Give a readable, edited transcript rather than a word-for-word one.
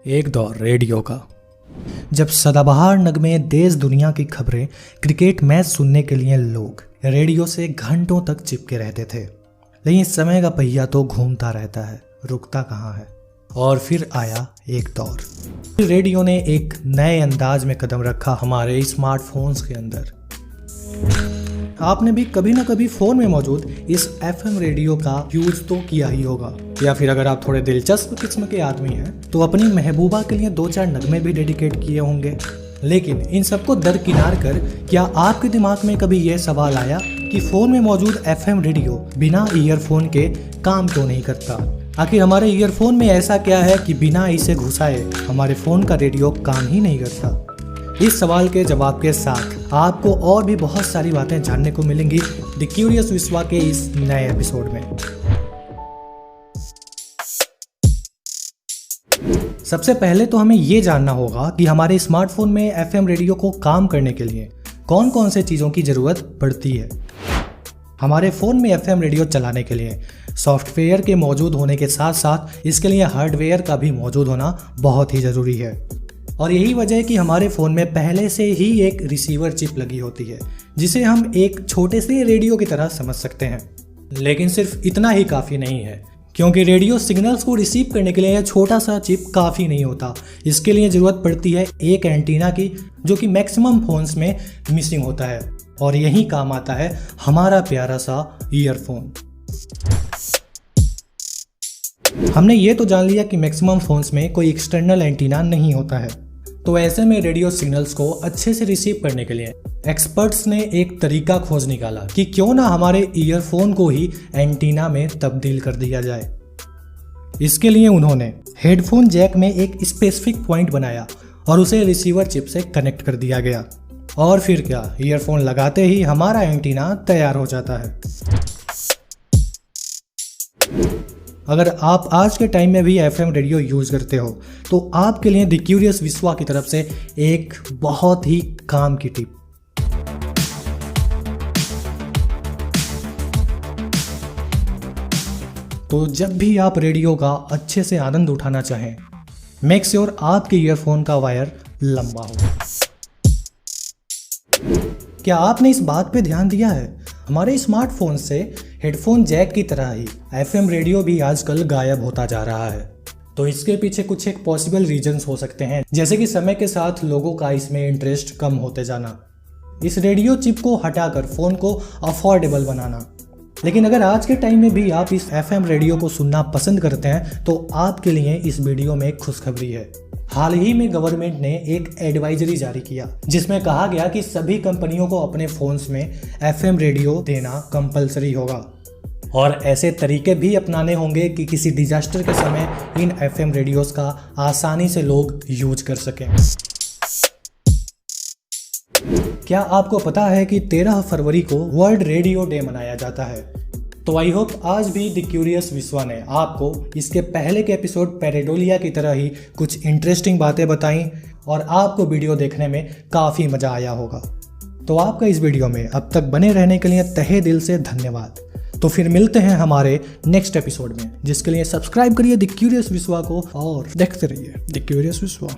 एक दौर रेडियो का, जब सदाबहार नगमे, देश दुनिया की खबरें, क्रिकेट मैच सुनने के लिए लोग रेडियो से घंटों तक चिपके रहते थे। लेकिन समय का पहिया तो घूमता रहता है, रुकता कहाँ है। और फिर आया एक दौर, रेडियो ने एक नए अंदाज में कदम रखा हमारे स्मार्टफोन्स के अंदर। आपने भी कभी ना कभी फ़ोन में मौजूद इस FM रेडियो का यूज़ तो किया ही होगा, या फिर अगर आप थोड़े दिलचस्प किस्म के आदमी हैं तो अपनी महबूबा के लिए 2-4 नगमे भी डेडिकेट किए होंगे। लेकिन इन सबको दरकिनार कर क्या आपके दिमाग में कभी यह सवाल आया कि फ़ोन में मौजूद FM रेडियो बिना ईयरफोन के काम क्यों नहीं करता? आखिर हमारे ईयरफोन में ऐसा क्या है कि बिना इसे घुसाए हमारे फ़ोन का रेडियो काम ही नहीं करता? इस सवाल के जवाब के साथ आपको और भी बहुत सारी बातें जानने को मिलेंगी द क्यूरियस विश्वा के इस नए एपिसोड में। सबसे पहले तो हमें ये जानना होगा कि हमारे स्मार्टफोन में FM रेडियो को काम करने के लिए कौन कौन से चीज़ों की ज़रूरत पड़ती है। हमारे फ़ोन में FM रेडियो चलाने के लिए सॉफ्टवेयर के मौजूद होने के साथ साथ इसके लिए हार्डवेयर का भी मौजूद होना बहुत ही ज़रूरी है। और यही वजह है कि हमारे फ़ोन में पहले से ही एक रिसीवर चिप लगी होती है जिसे हम एक छोटे से रेडियो की तरह समझ सकते हैं। लेकिन सिर्फ इतना ही काफ़ी नहीं है, क्योंकि रेडियो सिग्नल्स को रिसीव करने के लिए यह छोटा सा चिप काफ़ी नहीं होता। इसके लिए ज़रूरत पड़ती है एक एंटीना की, जो कि मैक्सिमम फ़ोन्स में मिसिंग होता है। और यही काम आता है हमारा प्यारा सा ईयरफोन। हमने ये तो जान लिया कि मैक्सिमम फ़ोन्स में कोई एक्सटर्नल एंटीना नहीं होता है, तो ऐसे में रेडियो सिग्नल्स को अच्छे से रिसीव करने के लिए एक्सपर्ट्स ने एक तरीका खोज निकाला कि क्यों ना हमारे ईयरफोन को ही एंटीना में तब्दील कर दिया जाए। इसके लिए उन्होंने हेडफोन जैक में एक स्पेसिफिक पॉइंट बनाया और उसे रिसीवर चिप से कनेक्ट कर दिया गया। और फिर क्या, ईयरफोन लगाते ही हमारा एंटीना तैयार हो जाता है। अगर आप आज के टाइम में भी FM रेडियो यूज़ करते हो तो आपके लिए द क्यूरियस विश्वा की तरफ से एक बहुत ही काम की टिप। तो जब भी आप रेडियो का अच्छे से आनंद उठाना चाहें, मेक श्योर आपके ईयरफोन का वायर लंबा हो। क्या आपने इस बात पे ध्यान दिया है, हमारे स्मार्टफोन से हेडफोन जैक की तरह ही FM रेडियो भी आजकल गायब होता जा रहा है। तो इसके पीछे कुछ एक पॉसिबल रीजंस हो सकते हैं, जैसे कि समय के साथ लोगों का इसमें इंटरेस्ट कम होते जाना, इस रेडियो चिप को हटाकर फ़ोन को अफोर्डेबल बनाना। लेकिन अगर आज के टाइम में भी आप इस FM रेडियो को सुनना पसंद करते हैं तो आपके लिए इस वीडियो में खुशखबरी है। हाल ही में गवर्नमेंट ने एक एडवाइजरी जारी किया जिसमें कहा गया कि सभी कंपनियों को अपने फ़ोन्स में FM रेडियो देना कंपलसरी होगा और ऐसे तरीके भी अपनाने होंगे कि किसी डिजास्टर के समय इन FM रेडियोस का आसानी से लोग यूज कर सकें। क्या आपको पता है कि 13 फरवरी को वर्ल्ड रेडियो डे मनाया जाता है? तो आई होप आज भी द क्यूरियस विश्वा ने आपको इसके पहले के एपिसोड पैरेडोलिया की तरह ही कुछ इंटरेस्टिंग बातें बताई और आपको वीडियो देखने में काफ़ी मज़ा आया होगा। तो आपका इस वीडियो में अब तक बने रहने के लिए तहे दिल से धन्यवाद। तो फिर मिलते हैं हमारे नेक्स्ट एपिसोड में, जिसके लिए सब्सक्राइब करिए द क्यूरियस विश्वा को और देखते रहिए द क्यूरियस विश्वा।